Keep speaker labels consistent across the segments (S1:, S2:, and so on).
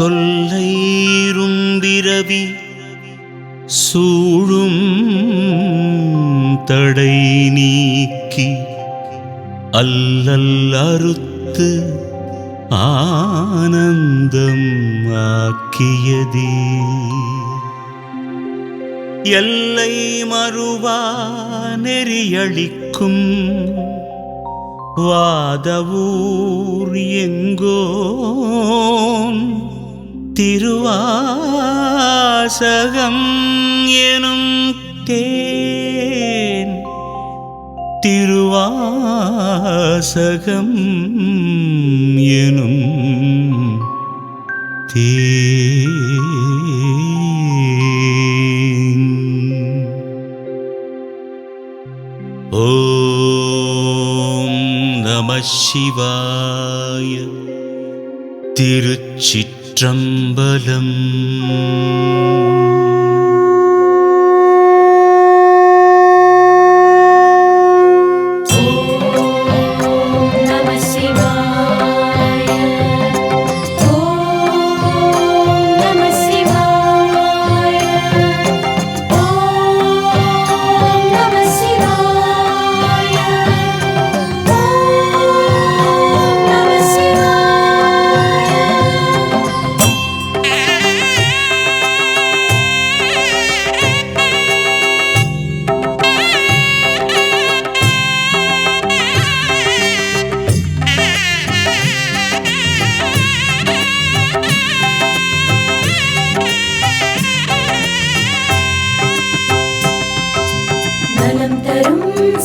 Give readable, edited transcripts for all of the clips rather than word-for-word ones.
S1: தொல்லைரும்பிரவி சூழும் தடை நீக்கி அல்லல் அறுத்து ஆனந்தம் ஆக்கியதே எல்லை மறுவா நெறியளிக்கும் வாதவூர் எங்கோன் திருவாசகம் எனும் தேன் திருவாசகம் எனும் தேன். ஓம் நம சிவாய. திருச்சிற்றம்பலம்.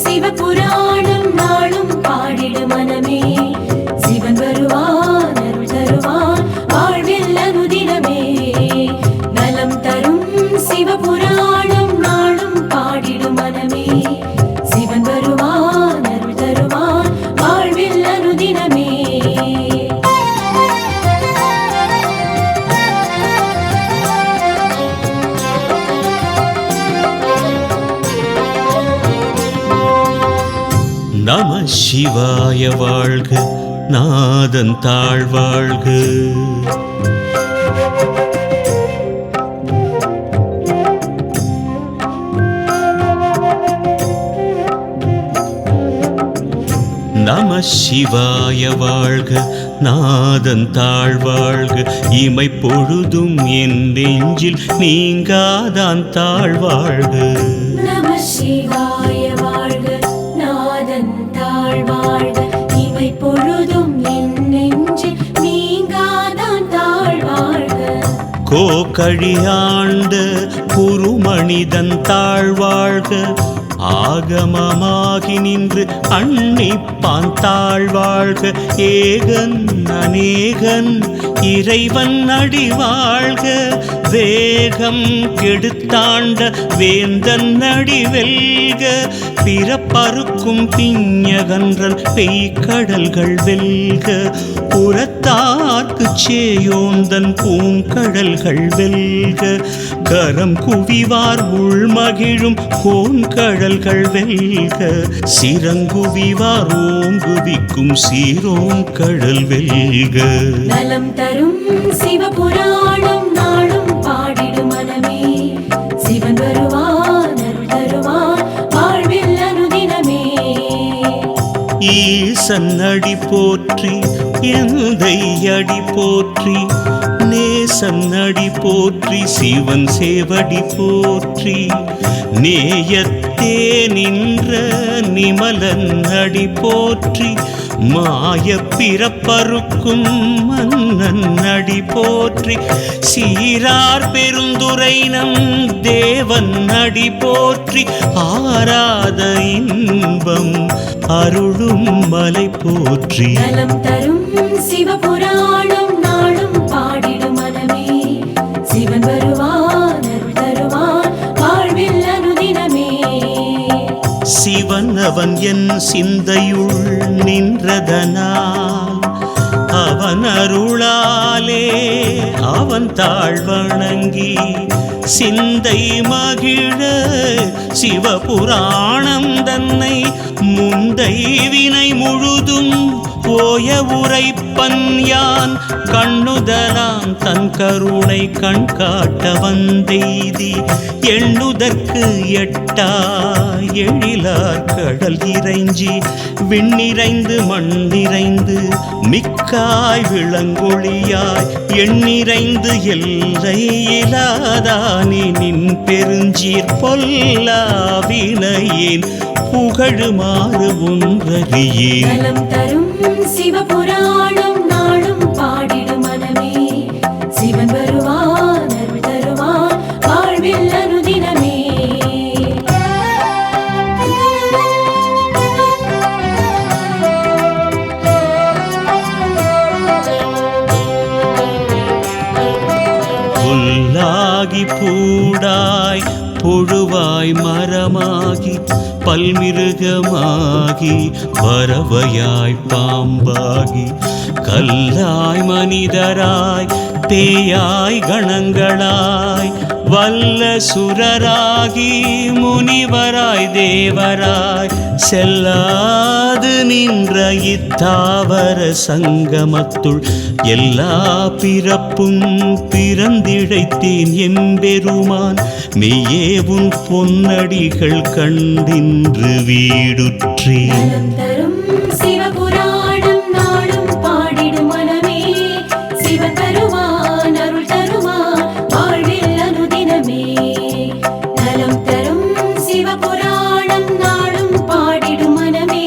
S2: சிவபுராணம் நாளும் பாடிடு மனமே. சிவன் வருவான் அருள் தருவான் வாழ்வில் அனுதினமே. நலம் தரும் சிவபுராணம் நாளும் பாடிடு மனமே. சிவன் வருவான் அருள் தருவான் வாழ்வில் அனுதினமே.
S1: நம சிவாய வாழ்க, நாதன் தாழ்வாழ்க. நம சிவாய வாழ்க, நாதன் தாழ்வாழ்க. இமை பொழுதும் என் நெஞ்சில் நீங்காதான் தாழ்வாழ்க.
S2: நம சிவாய வாழ்க, நாதன் தாழ்வாழ்க. இமை பொழுதும் என் நெஞ்சில் நீங்காதான் தாழ்வாழ்க.
S1: கோகழியாண்ட குருமனிதன் தாழ்வாழ்க. ஆகமமாகி நின்று அன்னிப்பான் தாழ்வாழ்க. ஏகன் அநேகன் இறைவன் அடிவாழ்க. வேகம் கெடுத்தாண்ட வேந்தன் அடிவெல்க. பிறப்பறுக்கும் பிஞகன்றன் பெய்கடல்கள் வெல்க. புறத்தார்க்கு சேயோந்தன் பூங்கடல்கள் வெல்க. கரம் குவிவார் உள்மகிழும் கோன்கடல்கள் வெல்க. சிறங்குவிவார் ஓங்குவிக்கும் சீரோன் கடல் வெல்க.
S2: நலம் தரும் சிவபுராணம் நாளும் பாடிடு மனமே. சிவன் வருவான் அருள் தருவான் வாழ்வில் அனுதினமே.
S1: ஈசன் அடி போற்றி, எந்தை அடி போற்றி, நேசன் அடி போற்றி, சிவன் சேவடி போற்றி. நேயத்தே நின்ற நிமலன் அடி போற்றி. மாய பிறப்பறுக்கும் மன்னன் அடி போற்றி. சீரார் பெருந்துரை நம் தேவன் அடி போற்றி. ஆராத இன்பம் அருளும் மலை போற்றி.
S2: நலம் தரும் சிவபுராணம் நாளும் பாடிடு மனமே. சிவன் வருவான் அருள் தருவான் வாழ்வில் அனுதினமே.
S1: சிவன் அவன் என் சிந்தையுள் நின்றதனால் அவன் அருளாலே அவன் தாழ்வணங்கி சிந்தை மகிழ சிவபுராணம் தன்னை முந்தை வினை முழுதும் போய உரைப்பன் யான் கண்ணுதலாம் தன் கருணை கண் காட்ட வந்தெய்தி எண்ணுதற்கு எட்டா எழிலார் கடல் இறைஞ்சி விண்ணிறைந்து மண்ணிறைந்து மிக்காய் விளங்கொழியாய் எண்ணிறைந்து எல்லை இலாதானே நின் பெருஞ்சீர் பொல்லாவினையேன் புகழுமாறு ஒன்றறியேன்.
S2: நலம் தரும் சிவபுராணம் நாளும் பாடிடும் மனமே, சிவன் வருவான் அருள் தருவான் வாழ்வில் அனுதினமே.
S1: புல்லாகி பூடாய் புழுவாய் மரமாகி பல்மிருகமாகி பறவையாய் பாம்பாகி கல்லாய் மனிதராய் பேயாய் கணங்களாய் வல்ல சுரராகி முனிவராய் தேவராய் செல்லாது நின்ற இத்தாவர சங்கமத்துள் எல்லா பிறப்பும் பிறந்திழைத்தேன் எம்பெருமான் மெய்யே உன் பொன்னடிகள் கண்டின்று வீடுற்றேன்.
S2: நலம் தரும் சிவபுராணம் நாளும் பாடிடும் மனமே, சிவன் வருவான் அருள் தருவான் வாழ்வில் அனுதினமே. நலம் தரும் சிவபுராணம் நாளும் பாடிடும் மனமே,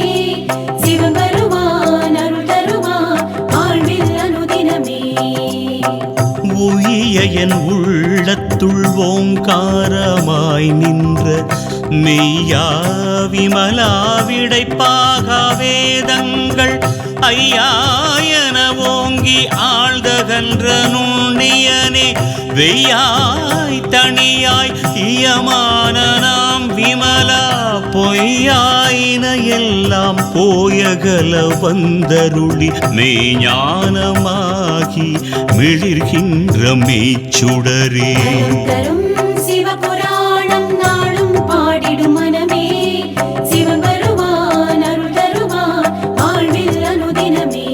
S2: சிவன் வருவான் அருள் தருவான் வாழ்வில் அனுதினமே.
S1: உயிய என் உள்ளத்துள் ஓங்காரமாய் நின்ற மெய்யா விமலா விடைப்பாக வேதங்கள் ஐயாயன ஓங்கி ஆழ்தகன்ற நுண்ணியனே வெய்யாய் தனியாய் இயமான நாம் விமலா பொய்யாயின எல்லாம் போயகல வந்தருளி மெய்ஞானமாகி மிளிர்கின்ற மெய்ச்சுடரே.
S2: தரும் சிவபுராணம் நாளும் பாடிடும் மனமே, சிவன் வருவான் அருள் தருவான் வாழ்வில் அனுதினமே.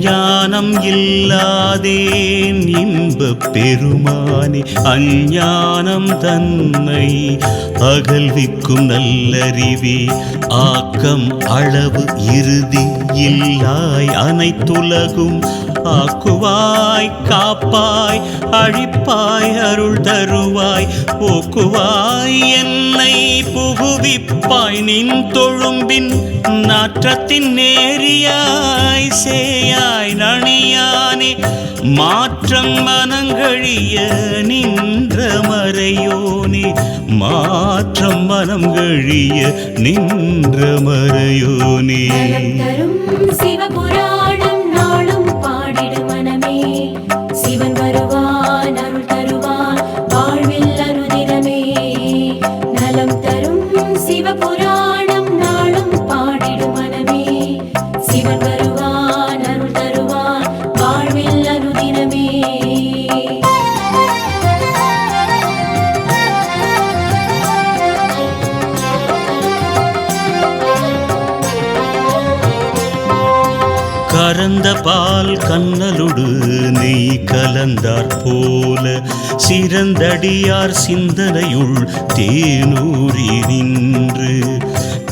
S1: ஞானம் இல்லாதேன் இன்பப் பெருமானே அஞ்ஞானம் தன்னை அகல்விக்கும் நல்லறிவே ஆக்கம் அளவு இறுதி இல்லாய் அனைத்துலகும் ஆக்குவாய் காப்பாய் அழிப்பாய் அருள் தருவாய் போக்குவாய் என்னை புகுவிப்பாய் நின் தொழும்பின் நாற்றத்தின் நேரியாய் சேயாய் நணியானே மாற்றம் மனங்கழிய நின்ற மறையோனே மாற்றம் மனம் கழிய நின்ற மறையோனே.
S2: நலம் தரும் சிவபுராணம் நாளும் பாடிடும் மனமே, சிவன் வருவான் அருள் தருவான் வாழ்வில் அனுதினமே. நலம் தரும் சிவபுராணம் நாளும் பாடிடும் மனமே, சிவன் வருவான் அருள் தருவான் வாழ்வில் அனுதினமே.
S1: கறந்த பால் கண்ணலுடு நெய் கலந்தாற் போல சிறந்தடியார் சிந்தனையுள் தேனூரி நின்று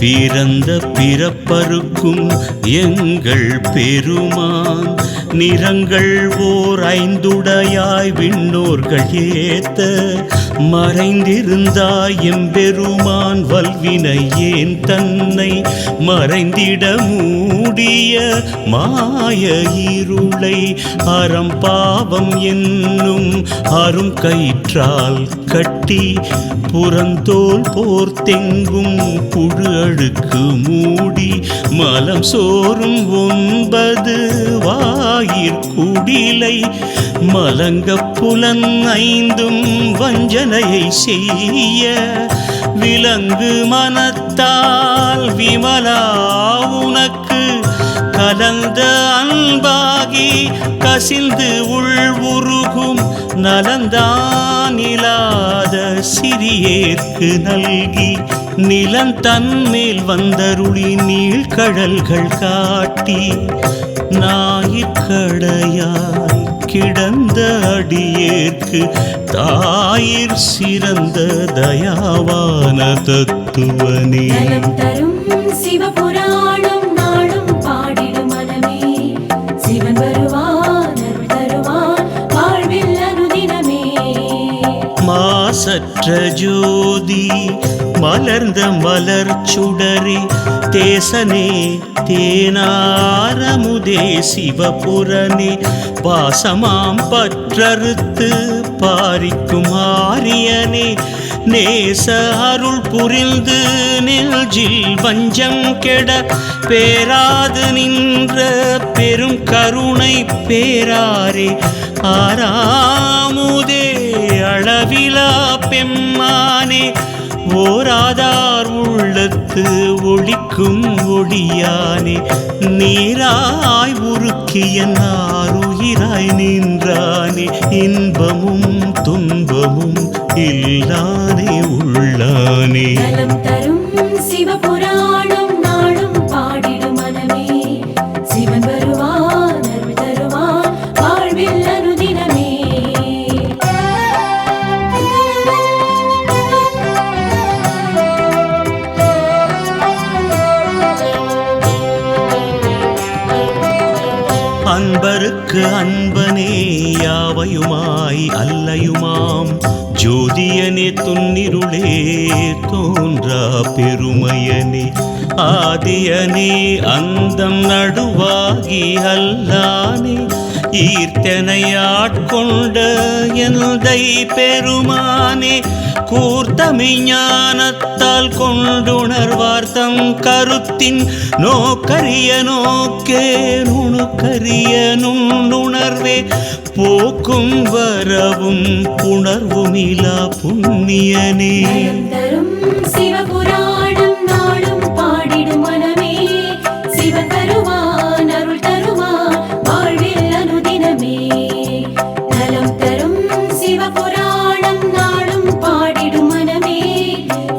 S1: பிறந்த பிறப்பருக்கும் எங்கள் பெருமான் நிறங்கள் ஓர் ஐந்துடையாய் விண்ணோர்கள் ஏத்த மறைந்திருந்தாய் எம்பெருமான் வல்வினை ஏன் தன்னை மறைந்திட மூடிய மாய இருளை அறம்பாவம் என்னும் அரும் கயிற்றால் கட்டி புறந்தோல் போர்த்தெங்கும் புழு அழுக்கு மூடி மலம் சோறும் 9 வாயிற்குடிலை மலங்க புலன் 5 வஞ்சனையை செய்ய விலங்கு மனத்தால் விமலா உனக்கு கலந்த அன்பாகி கசிந்து உள் உருகும் நலந்தான் இல்லாத சிறியேற்கு நல்கி நிலந்தன்மேல் வந்தருளி நீழ்கடல்கள் காட்டி ஞாயிற்கடையாய் கிடந்த அடியேற்கு தாயிற் சிறந்த தயாவான தத்துவனே.
S2: நலம் தரும் சிவபுராணம் நாளும் பாடிடும் மனமே சிவன் வருவான் அருள் தருவான் வாழ்வில் அனுதினமே.
S1: மாசற்ற ஜோதி மலர்ந்த மலர் சுடரே தேசனே தேனாரமுதே சிவபுரனே பாசமாம் பற்றறுத்து பாரிக்கும் ஆரியனே நேச அருள் புரிந்து நெஞ்சில் வஞ்சம் கெட பேராது நின்ற பெரும் கருணை பேராரே ஆறாமுதே அளவிலா பெம்மானே ஓராதார் உள்ளத்து ஒளிக்கும் ஒளியானே நீராய் உருக்கிய நாருயிராய் நின்றானே இன்பமும் துன்பமும் இல்லானே உள்ளானே.
S2: நலம் தரும் சிவபுராணம் நாளும் பாடிடும் மனமே சிவன் வருவான் அருள் தருவான் வாழ்வில் அனுதினமே.
S1: அன்பருக்கு அன்பனே யாவையுமாய் அல்லையுமாம் ஜோதியனே துன்னிருளே தோன்றா பெருமையனே ஆதியனே அந்தம் நடுவாகி அல்லானே ஈர்த்தனையாட்கொண்ட எந்தை பெருமானே கூர்த்தமி ஞானத்தால் கொண்டுணர்வார்த்தம் கருத்தின் நோக்கரிய நோக்கே நுணுக்கரிய நுண்ணுணர்வே போக்கும் வரவும் புணர்வுமிலா புண்ணியனே.
S2: நலம் தரும் சிவபுராணம் நாளும் பாடிடும் மனமே சிவன் வருவான் அருள் தருவான் வாழ்வில் அனுதினமே. நலம் தரும் சிவபுராணம் நாளும் பாடிடும் மனமே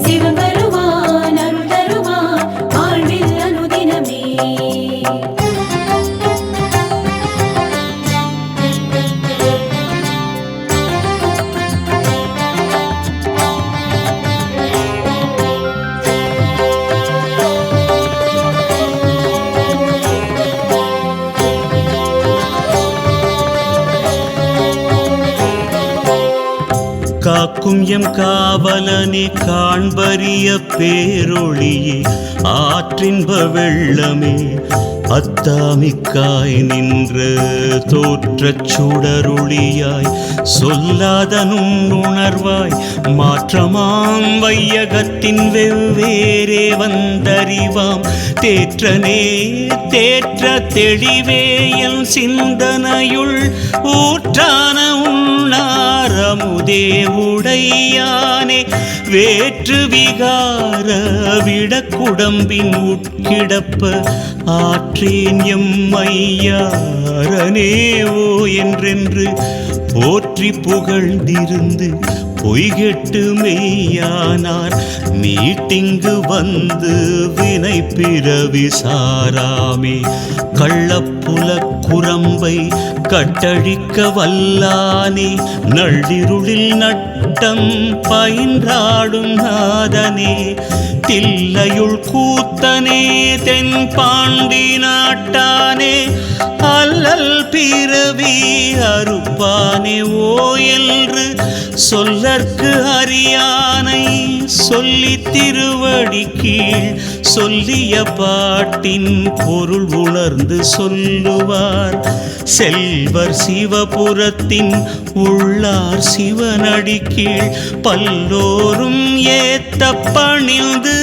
S2: சிவன் வருவான் அருள் தருவான் வாழ்வில் அனுதினமே.
S1: காக்கும் எம் காவலனே காண்பரிய பேரொளியே ஆற்றின்ப வெள்ளமே அத்தாமிக்காய் நின்ற தோற்றச் சுடருளியாய் சொல்லாத நுண்ணுணர்வாய் மாற்றமாம் வையகத்தின் வெவ்வேறே வந்தறிவாம் தேற்றனே தேற்ற தெளிவே என் சிந்தனையுள் ஊற்றான உண்ணாரமுதே உடையானே வேற்று விகார விடக்குடம்பின் உட்கிடப்ப ஆற்றேன் எம்மையாரனே ஓ என்றென்று போற்றி புகழ்ந்திருந்து பொய்கெட்டு மெய்யானார் மீட்டிங்கு வந்து வினை பிறவி சாராமே கள்ளப்புல குரம்பை கட்டழிக்க வல்லானே நள்ளிருளில் நட்டம் பயின்றாடும் நாதனே தில்லையுள் கூத்தனே தென்பாண்டி நாட்டானே அல்லல் பிறவி அறுப்பானே ஓ என்று சொல்லற்கு அறியானை சொல்லி திருவடி கீழ் சொல்லிய பாட்டின் பொருள் உணர்ந்து சொல்லுவார் செல்வர் சிவபுரத்தின் உள்ளார் சிவனடி கீழ் பல்லோரும் ஏத்த பணிந்து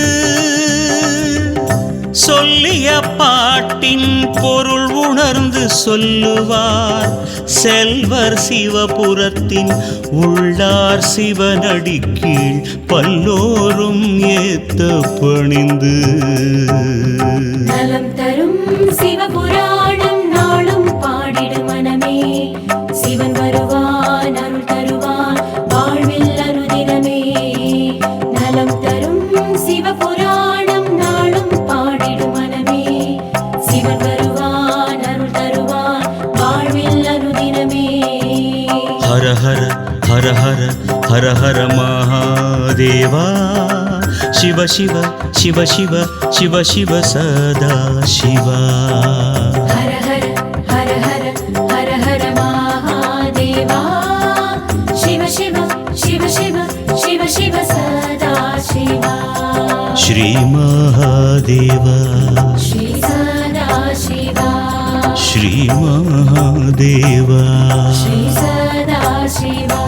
S1: பொருள் உணர்ந்து சொல்லுவார் செல்வர் சிவபுரத்தின் உள்ளார் சிவனடி கீழ் பல்லோரும் ஏத்த பணிந்து.
S2: நலம் தரும் சிவபுராணம் நாளும் பாடிடு மனமே, சிவன் வருவான் அருள் தருவான் வாழ்வில் அனுதினமே. நலம் தரும் சிவபுராணம் நாளும் பாடிடு மனமே, சிவன் வருவான் அருள் தருவான் வாழ்வில் அனுதினமே.
S1: ஹர ஹர ஹர ஹர ஹர ஹர மகாதேவா, சிவ சிவ சிவ சிவ சிவ சிவ சதா சிவா.
S2: ஹர ஹர ஹர ஹர ஹர ஹர மகாதேவா, சிவ சிவ சிவ சிவ சிவ சிவ சதா சிவா.
S1: ஸ்ரீ மகாதேவா,
S2: ஸ்ரீ சதா சிவா,
S1: ஸ்ரீ மகாதேவா,
S2: ஸ்ரீ சதா சிவா.